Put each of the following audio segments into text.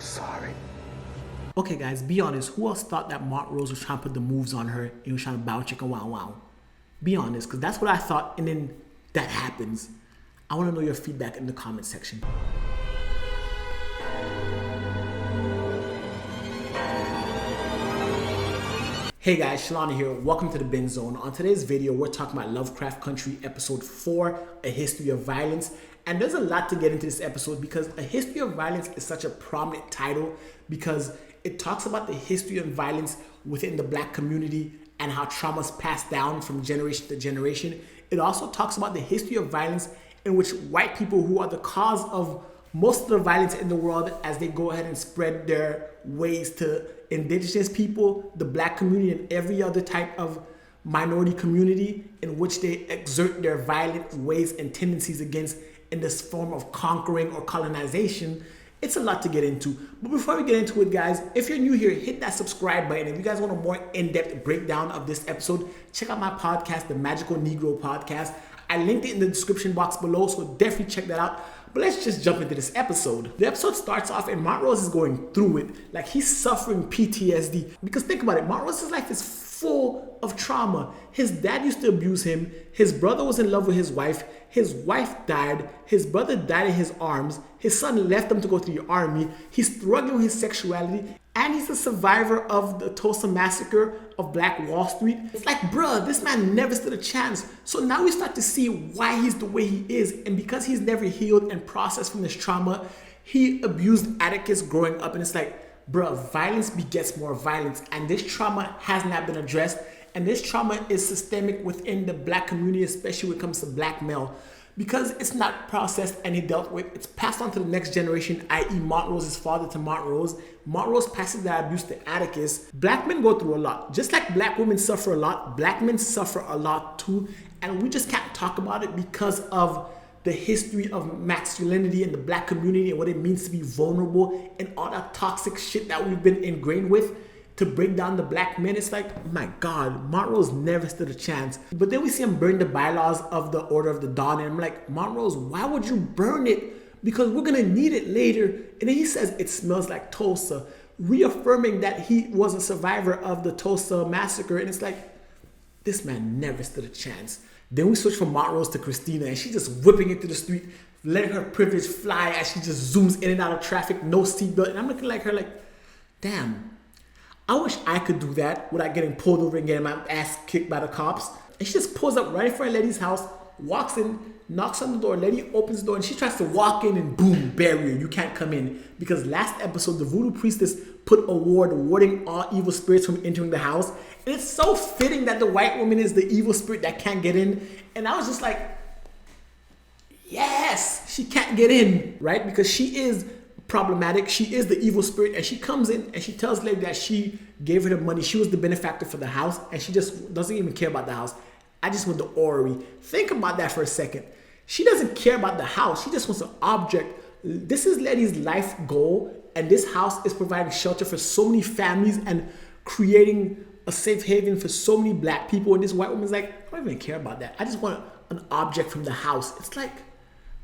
sorry. Okay guys, be honest, who else thought that Montrose was trying to put the moves on her and he was trying to bow chicken wow wow? Be honest, because that's what I thought, and then that happens. I want to know your feedback in the comment section. Hey guys, Shalana here. Welcome to the Bingezone. On today's video, we're talking about Lovecraft Country episode 4, A History of Violence. And there's a lot to get into this episode because A History of Violence is such a prominent title because it talks about the history of violence within the Black community and how traumas passed down from generation to generation. It also talks about the history of violence in which white people, who are the cause of most of the violence in the world, as they go ahead and spread their ways to indigenous people, the Black community, and every other type of minority community in which they exert their violent ways and tendencies against in this form of conquering or colonization. It's a lot to get into. But before we get into it, guys, if you're new here, hit that subscribe button. If you guys want a more in-depth breakdown of this episode, check out my podcast, the Magical Negro Podcast. I linked it in the description box below, so definitely check that out. But let's just jump into this episode. The episode starts off and Montrose is going through it. Like, he's suffering PTSD. Because think about it, Montrose's life is full of trauma. His dad used to abuse him. His brother was in love with his wife. His wife died. His brother died in his arms. His son left him to go to the army. He's struggling with his sexuality. And he's a survivor of the Tulsa massacre of Black Wall Street. It's like, bruh, this man never stood a chance. So now we start to see why he's the way he is. And because he's never healed and processed from this trauma, he abused Atticus growing up. And it's like, bruh, violence begets more violence. And this trauma has not been addressed. And this trauma is systemic within the Black community, especially when it comes to Black male. Because it's not processed and dealt with, it's passed on to the next generation, i.e. Montrose's father to Montrose. Montrose passes that abuse to Atticus. Black men go through a lot. Just like Black women suffer a lot, Black men suffer a lot too. And we just can't talk about it because of the history of masculinity in the Black community and what it means to be vulnerable and all that toxic shit that we've been ingrained with to break down the Black men. It's like, oh my God, Montrose never stood a chance. But then we see him burn the bylaws of the Order of the Dawn, and I'm like, Montrose, why would you burn it? Because we're gonna need it later. And then he says it smells like Tulsa, reaffirming that he was a survivor of the Tulsa massacre. And it's like, this man never stood a chance. Then we switch from Montrose to Christina, and she's just whipping into the street, letting her privilege fly as she just zooms in and out of traffic, no seatbelt. And I'm looking like her like, damn, I wish I could do that without getting pulled over and getting my ass kicked by the cops. And she just pulls up right in front of Letty's house, walks in, knocks on the door. Letty opens the door and she tries to walk in and boom, barrier. You can't come in. Because last episode, the voodoo priestess put a ward warding all evil spirits from entering the house. And it's so fitting that the white woman is the evil spirit that can't get in. And I was just like, yes, she can't get in, right? Because she is problematic. She is the evil spirit, and she comes in and she tells Lady that she gave her the money. She was the benefactor for the house, and she just doesn't even care about the house. I just want the Ori. Think about that for a second. She doesn't care about the house. She just wants an object. This is Lady's life goal, and this house is providing shelter for so many families and creating a safe haven for so many Black people. And this white woman's like, I don't even care about that. I just want an object from the house. It's like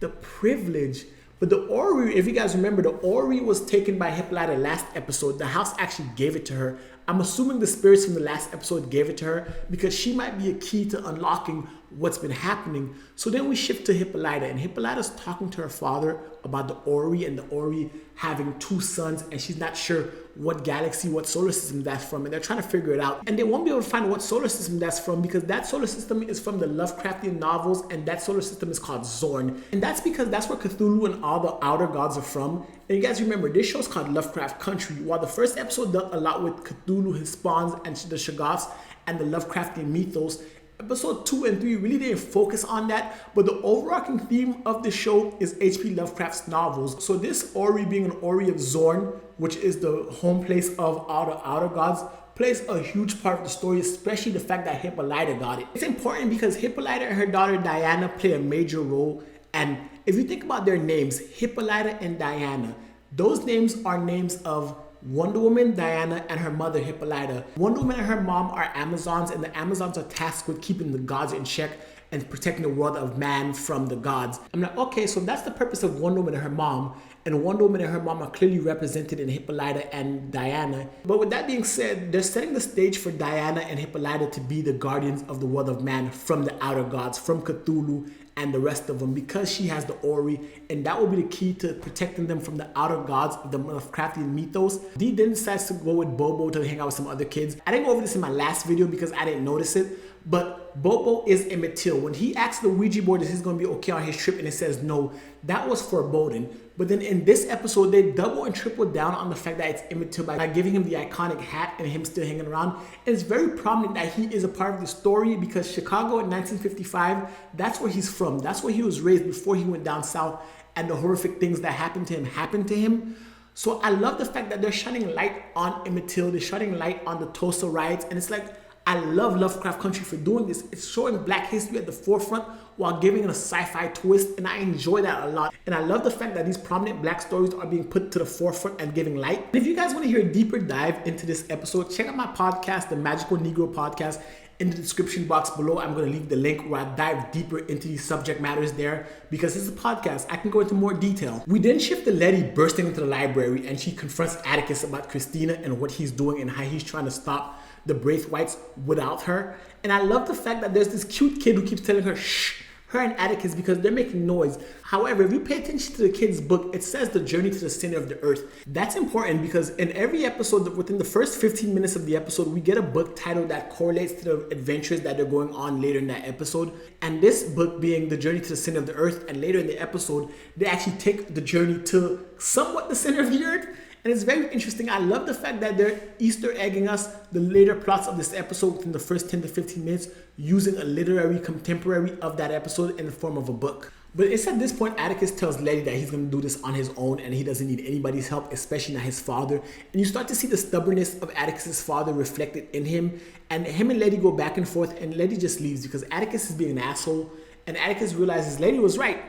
the privilege. But the Ori, if you guys remember, the Ori was taken by Hippolyta last episode. The house actually gave it to her. I'm assuming the spirits from the last episode gave it to her because she might be a key to unlocking what's been happening. So then we shift to Hippolyta, and Hippolyta's talking to her father about the Ori and the Ori having 2 sons, and she's not sure what galaxy, what solar system that's from, and they're trying to figure it out. And they won't be able to find what solar system that's from because that solar system is from the Lovecraftian novels, and that solar system is called Zorn. And that's because that's where Cthulhu and all the outer gods are from. And you guys remember, this show's called Lovecraft Country. While the first episode dealt a lot with Cthulhu, his spawns, and the Shoggoths, and the Lovecraftian mythos, episode 2 and 3 really didn't focus on that, but the overarching theme of the show is H.P. Lovecraft's novels. So this Ori being an Ori of Zorn, which is the home place of all the outer gods, plays a huge part of the story, especially the fact that Hippolyta got it. It's important because Hippolyta and her daughter Diana play a major role, and if you think about their names, Hippolyta and Diana, those names are names of Wonder Woman, Diana, and her mother, Hippolyta. Wonder Woman and her mom are Amazons, and the Amazons are tasked with keeping the gods in check. and protecting the world of man from the gods. I'm like, okay, so that's the purpose of Wonder Woman and her mom. And Wonder Woman and her mom are clearly represented in Hippolyta and Diana. But with that being said, they're setting the stage for Diana and Hippolyta to be the guardians of the world of man from the outer gods, from Cthulhu and the rest of them, because she has the Ori, and that will be the key to protecting them from the outer gods of the Lovecraftian mythos. Dee then decides to go with Bobo to hang out with some other kids. I didn't go over this in my last video because I didn't notice it, but Bobo is Emmett Till. When he asks the Ouija board if he's going to be okay on his trip and it says no, that was foreboding. But then in this episode, they double and triple down on the fact that it's Emmett Till by giving him the iconic hat and him still hanging around. And it's very prominent that he is a part of the story because Chicago in 1955, that's where he's from. That's where he was raised before he went down south and the horrific things that happened to him. So I love the fact that they're shining light on Emmett Till. They're shining light on the Tulsa riots. And it's like, I love Lovecraft Country for doing this. It's showing Black history at the forefront while giving it a sci-fi twist, and I enjoy that a lot. And I love the fact that these prominent Black stories are being put to the forefront and giving light. And if you guys want to hear a deeper dive into this episode, check out my podcast, the Magical Negro Podcast, in the description box below. I'm going to leave the link where I dive deeper into these subject matters there, because it's a podcast. I can go into more detail. We then shift to Letty bursting into the library, and she confronts Atticus about Christina and what he's doing and how he's trying to stop the Braithwaites without her. And I love the fact that there's this cute kid who keeps telling her shh, her and Atticus, because they're making noise. However, if you pay attention to the kid's book, it says the journey to the center of the earth. That's important because in every episode, within the first 15 minutes of the episode, we get a book title that correlates to the adventures that are going on later in that episode. And this book being the journey to the center of the earth, and later in the episode, they actually take the journey to somewhat the center of the earth. And it's very interesting. I love the fact that they're Easter egging us the later plots of this episode within the first 10 to 15 minutes using a literary contemporary of that episode in the form of a book. But it's at this point Atticus tells Letty that he's going to do this on his own and he doesn't need anybody's help, especially not his father. And you start to see the stubbornness of Atticus's father reflected in him. And him and Letty go back and forth, and Letty just leaves because Atticus is being an asshole. And Atticus realizes Letty was right.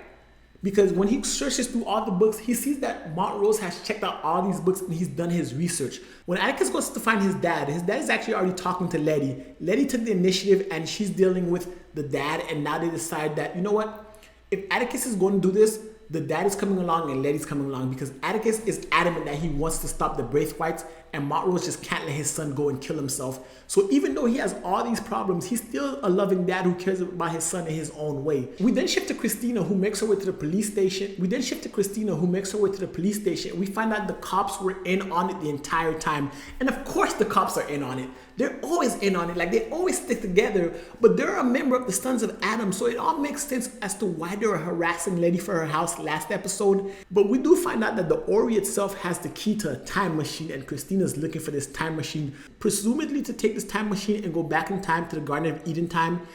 Because when he searches through all the books, he sees that Montrose has checked out all these books and he's done his research. When Atticus goes to find his dad is actually already talking to Letty. Letty took the initiative and she's dealing with the dad, and now they decide that, you know what? If Atticus is going to do this, the dad is coming along and Letty's coming along, because Atticus is adamant that he wants to stop the Braithwaites, and Montrose just can't let his son go and kill himself. So even though he has all these problems, he's still a loving dad who cares about his son in his own way. We then shift to Christina, who makes her way to the police station. We find out the cops were in on it the entire time. And of course the cops are in on it. They're always in on it. Like, they always stick together, but they're a member of the Sons of Adam. So it all makes sense as to why they were harassing Letty for her house last episode. But we do find out that the Ori itself has the key to a time machine, and Christina's looking for this time machine, presumably to take this time machine and go back in time to the Garden of Eden time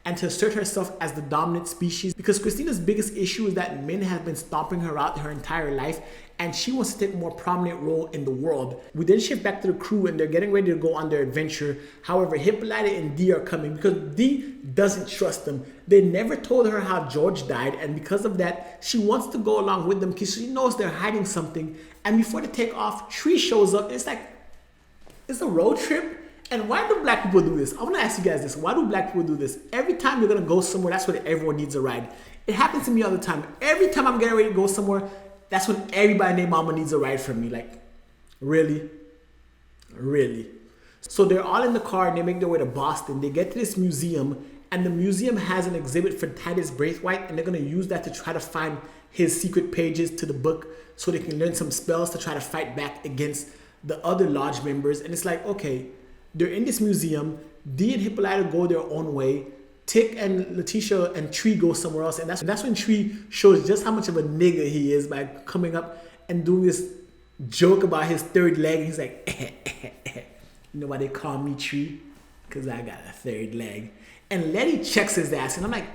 and to assert herself as the dominant species, because Christina's biggest issue is that men have been stomping her out her entire life, and she wants to take a more prominent role in the world. We then shift back to the crew and they're getting ready to go on their adventure. However, Hippolyta and Dee are coming because Dee doesn't trust them. They never told her how George died, and because of that, she wants to go along with them because she knows they're hiding something. And before they take off, Tree shows up. It's like, it's a road trip. And why do Black people do this? I want to ask you guys this. Why do Black people do this? Every time you're going to go somewhere, that's when everyone needs a ride. It happens to me all the time. Every time I'm getting ready to go somewhere, that's when everybody named Mama needs a ride from me. Like, really? Really? So they're all in the car and they make their way to Boston. They get to this museum, and the museum has an exhibit for Titus Braithwaite, and they're going to use that to try to find his secret pages to the book so they can learn some spells to try to fight back against the other lodge members. And it's like, okay, they're in this museum. Dee and Hippolyta go their own way. Tick and Letitia and Tree go somewhere else. And that's when Tree shows just how much of a nigga he is by coming up and doing this joke about his third leg. And he's like, you know why they call me Tree? Because I got a third leg. And Letty checks his ass. And I'm like,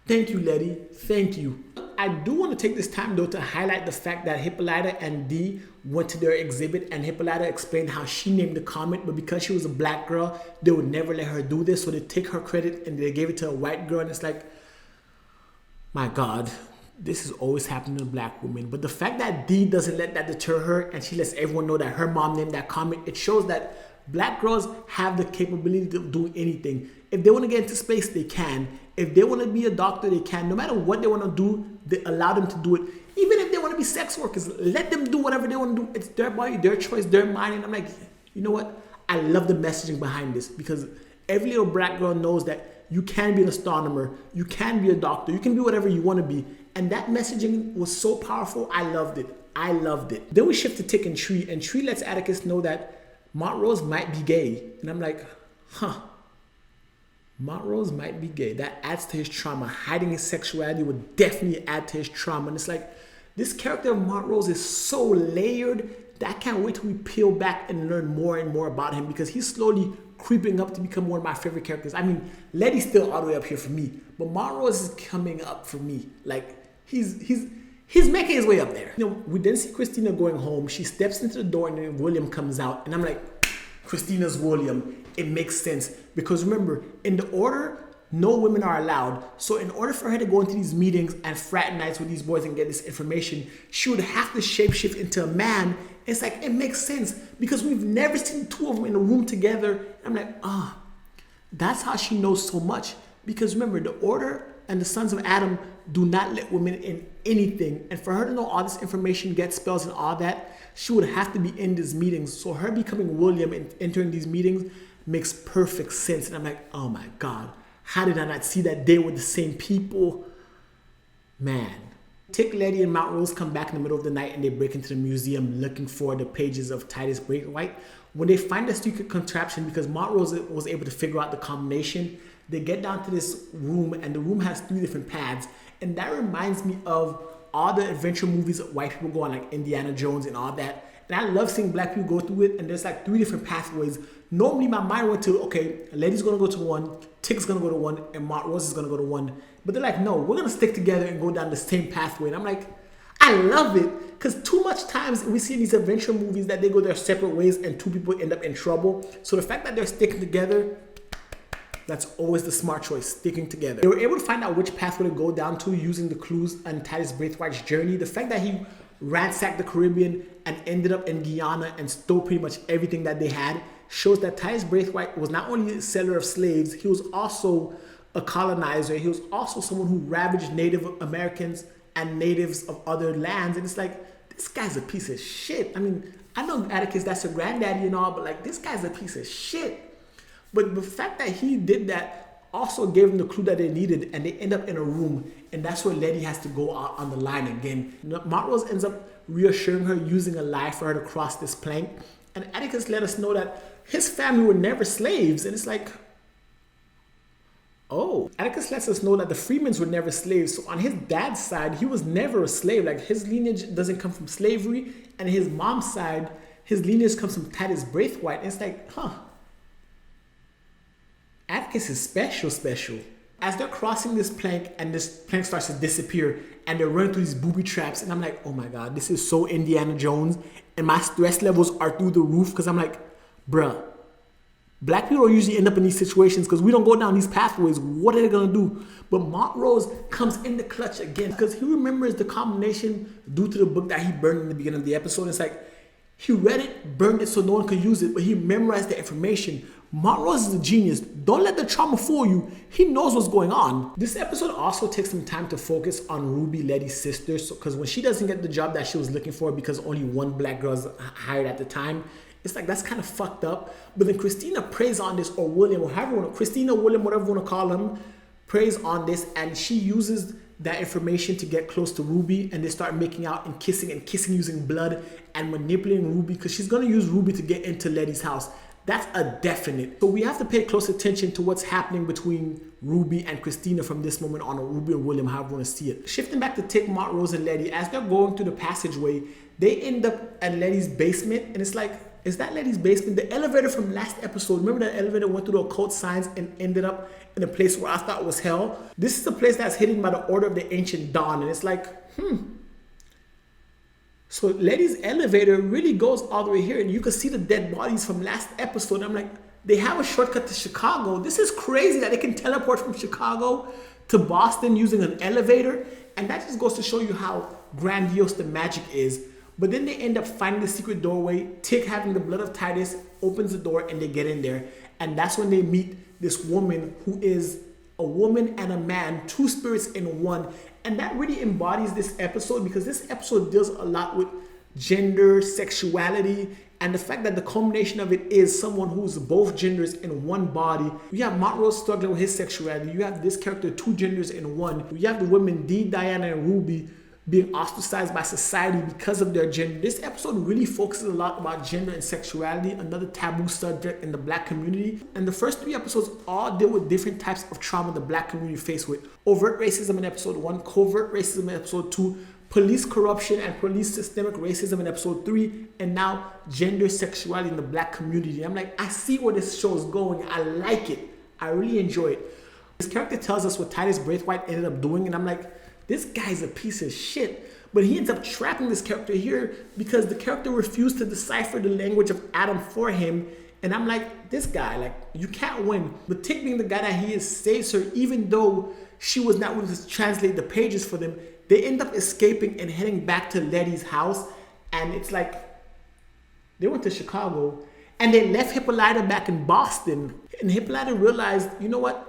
thank you, Letty. Thank you. I do want to take this time, though, to highlight the fact that Hippolyta and Dee went to their exhibit, and Hippolyta explained how she named the comet, but because she was a Black girl, they would never let her do this, so they take her credit and they gave it to a white girl. And it's like, my God, this is always happening to Black women. But the fact that Dee doesn't let that deter her, and she lets everyone know that her mom named that comet, it shows that Black girls have the capability to do anything. If they want to get into space, they can. If they want to be a doctor, they can. No matter what they want to do, they allow them to do it. Even if they want to be sex workers, let them do whatever they want to do. It's their body, their choice, their mind. And I'm like, you know what? I love the messaging behind this, because every little black girl knows that you can be an astronomer, you can be a doctor, you can be whatever you want to be. And that messaging was so powerful. I loved it. I loved it. Then we shift to Tick and Tree lets Atticus know that Montrose might be gay. And I'm like, huh. Montrose might be gay. That adds to his trauma. Hiding his sexuality would definitely add to his trauma. And it's like, this character of Montrose is so layered that I can't wait till we peel back and learn more and more about him, because he's slowly creeping up to become one of my favorite characters. I mean, Letty's still all the way up here for me, but Montrose is coming up for me. Like, he's making his way up there. You know, we then see Christina going home. She steps into the door and then William comes out. And I'm like, Christina's William. It makes sense. Because remember, in the order, no women are allowed. So in order for her to go into these meetings and fraternize with these boys and get this information, she would have to shapeshift into a man. It's like, it makes sense, because we've never seen two of them in a room together. I'm like, that's how she knows so much. Because remember, the order and the sons of Adam do not let women in anything. And for her to know all this information, get spells and all that, she would have to be in these meetings. So her becoming William and entering these meetings makes perfect sense. And I'm like, oh my God, how did I not see that they were the same people? Man. Tick, Letty, and Montrose come back in the middle of the night and they break into the museum looking for the pages of Titus Braithwaite. When they find the secret contraption, because Montrose was able to figure out the combination, they get down to this room, and the room has 3 different paths. And that reminds me of all the adventure movies that white people go on, like Indiana Jones and all that. And I love seeing black people go through it, and there's like 3 different pathways. Normally my mind went to, okay, Letty's gonna go to one, Tick's gonna go to one, and Montrose is gonna go to one. But they're like, no, we're gonna stick together and go down the same pathway. And I'm like, I love it, because too much times we see in these adventure movies that they go their separate ways and 2 people end up in trouble. So the fact that they're sticking together, that's always the smart choice, sticking together. They were able to find out which pathway to go down to using the clues on Titus Braithwaite's journey. The fact that he ransacked the Caribbean and ended up in Guyana and stole pretty much everything that they had shows that Titus Braithwaite was not only a seller of slaves, he was also a colonizer. He was also someone who ravaged Native Americans and natives of other lands. And it's like, this guy's a piece of shit. I mean, I know Atticus, that's your granddaddy and all, but like, this guy's a piece of shit. But the fact that he did that also gave them the clue that they needed, and they end up in a room, and that's where Letty has to go out on the line again. Montrose ends up reassuring her using a lie for her to cross this plank, and Atticus let us know that his family were never slaves, and it's like, oh. Atticus lets us know that the Freemans were never slaves, so on his dad's side, he was never a slave. Like, his lineage doesn't come from slavery, and his mom's side, his lineage comes from Titus Braithwaite, and it's like, huh. Atticus is special. As they're crossing this plank and this plank starts to disappear and they're running through these booby traps, and I'm like, oh my God, this is so Indiana Jones, and my stress levels are through the roof, because I'm like, bruh, black people don't usually end up in these situations because we don't go down these pathways. What are they gonna do? But Montrose comes in the clutch again because he remembers the combination due to the book that he burned in the beginning of the episode. It's like, he read it, burned it so no one could use it, but he memorized the information. Montrose is a genius. Don't let the trauma fool you. He knows what's going on. This episode also takes some time to focus on Ruby, Letty's sister, because when she doesn't get the job that she was looking for because only 1 black girl is hired at the time, it's like, that's kind of fucked up. But then Christina preys on this, or William, or however you want to, Christina, William, whatever you want to call him, preys on this, and she uses that information to get close to Ruby, and they start making out and kissing using blood and manipulating Ruby, because she's going to use Ruby to get into Letty's house. That's a definite. So we have to pay close attention to what's happening between Ruby and Christina from this moment on, or Ruby and William, however you want to see it. Shifting back to Tick, Montrose, and Letty, as they're going through the passageway, they end up at Letty's basement, and it's like, is that Letty's basement? The elevator from last episode, remember that elevator went through the occult signs and ended up in a place where I thought was hell? This is a place that's hidden by the order of the ancient dawn, and it's like, So Letty's elevator really goes all the way here, and you can see the dead bodies from last episode. I'm like, they have a shortcut to Chicago. This is crazy that they can teleport from Chicago to Boston using an elevator, and that just goes to show you how grandiose the magic is. But then they end up finding the secret doorway. Tick, having the blood of Titus, opens the door and they get in there. And that's when they meet this woman who is a woman and a man, two spirits in one. And that really embodies this episode, because this episode deals a lot with gender, sexuality, and the fact that the culmination of it is someone who's both genders in one body. You have Montrose struggling with his sexuality. You have this character, two genders in one. You have the women, Dee, Diana, and Ruby, being ostracized by society because of their gender. This episode really focuses a lot about gender and sexuality, another taboo subject in the Black community. And the first 3 episodes all deal with different types of trauma the Black community faced with. Overt racism in episode 1, covert racism in episode 2, police corruption and police systemic racism in episode 3, and now gender sexuality in the Black community. I'm like, I see where this show is going. I like it. I really enjoy it. This character tells us what Titus Braithwaite ended up doing, and I'm like, this guy's a piece of shit. But he ends up trapping this character here because the character refused to decipher the language of Adam for him. And I'm like, this guy, like, you can't win. But Tick, being the guy that he is, saves her, even though she was not willing to translate the pages for them. They end up escaping and heading back to Letty's house. And it's like, they went to Chicago and they left Hippolyta back in Boston. And Hippolyta realized, you know what?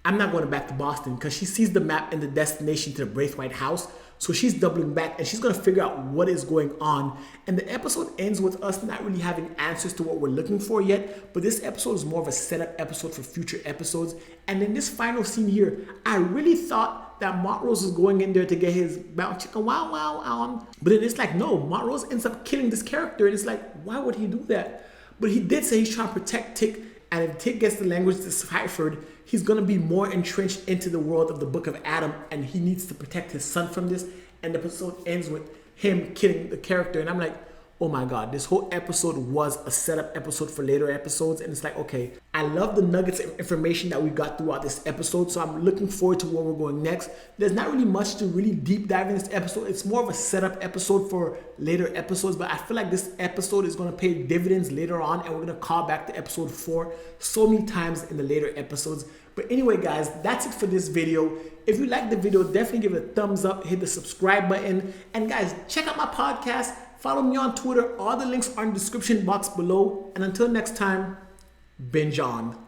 I'm not going back to Boston, because she sees the map and the destination to the Braithwaite house. So she's doubling back and she's going to figure out what is going on. And the episode ends with us not really having answers to what we're looking for yet. But this episode is more of a setup episode for future episodes. And in this final scene here, I really thought that Montrose was going in there to get his bounty chicken wow wow on. But then it's like, no, Montrose ends up killing this character. And it's like, why would he do that? But he did say he's trying to protect Tick. And if Tick gets the language deciphered, he's going to be more entrenched into the world of the Book of Adam, and he needs to protect his son from this. And the episode ends with him killing the character. And I'm like, oh my God, this whole episode was a setup episode for later episodes. And it's like, okay, I love the nuggets of information that we got throughout this episode. So I'm looking forward to where we're going next. There's not really much to really deep dive in this episode. It's more of a setup episode for later episodes. But I feel like this episode is going to pay dividends later on. And we're going to call back to episode 4 so many times in the later episodes. But anyway, guys, that's it for this video. If you like the video, definitely give it a thumbs up, hit the subscribe button. And guys, check out my podcast. Follow me on Twitter. All the links are in the description box below. And until next time, binge on.